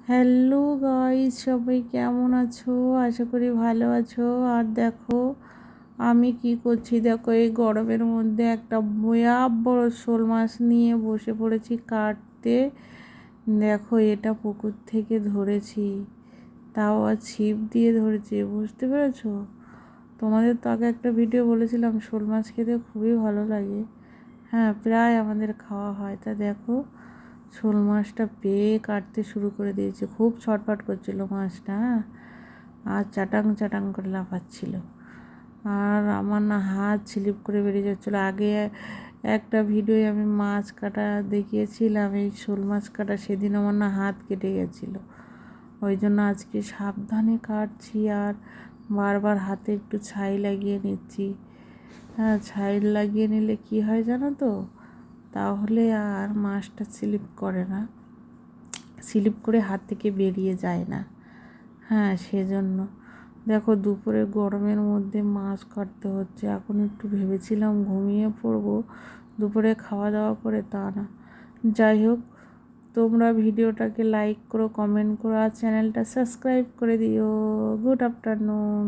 Hello guys, সবাই কেমন আছো? আশা করি ভালো আছো। আর দেখো আমি কি করছি, দেখো এই গরমের মধ্যে একটা বড় শোল মাছ নিয়ে বসে পড়েছি কাটতে। দেখো এটা পুকুর থেকে ধরেছি, তাও আর ছিপ দিয়ে ধরেছি, বুঝতে পেরেছো? তোমাদের তো আগে একটা ভিডিও বলেছিলাম শোল মাছ খেতে খুবই ভালো লাগে। হ্যাঁ, প্রায় আমাদের খাওয়া হয়। তা দেখো শোল মাছটা পেয়ে কাটতে শুরু করে দিয়েছে, খুব ছটফট করছিল মাছটা, হ্যাঁ, আর চাটাং চাটাং করে লাফাচ্ছিল। আর আমার না হাত স্লিপ করে বেরিয়ে যাচ্ছিলো। আগে একটা ভিডিওয়ে আমি মাছ কাটা দেখিয়েছিলাম, এই শোল মাছ কাটা, সেদিন আমার না হাত কেটে গেছিলো। ওই জন্য আজকে সাবধানে কাটছি আর বারবার হাতে একটু ছাই লাগিয়ে নিচ্ছি। হ্যাঁ, ছাই লাগিয়ে নিলে কি হয় জানো তো, তাহলে আর মাছটা স্লিপ করে না, স্লিপ করে হাত থেকে বেরিয়ে যায় না। হ্যাঁ, সেজন্য দেখো দুপুরে গরমের মধ্যে মাছ কাটতে হচ্ছে। এখন একটু ভেবেছিলাম ঘুমিয়ে পড়বো দুপুরে খাওয়া দাওয়া করে, তা না। যাই হোক, তোমরা ভিডিওটাকে লাইক করো, কমেন্ট করো আর চ্যানেলটা সাবস্ক্রাইব করে দিও। Good afternoon.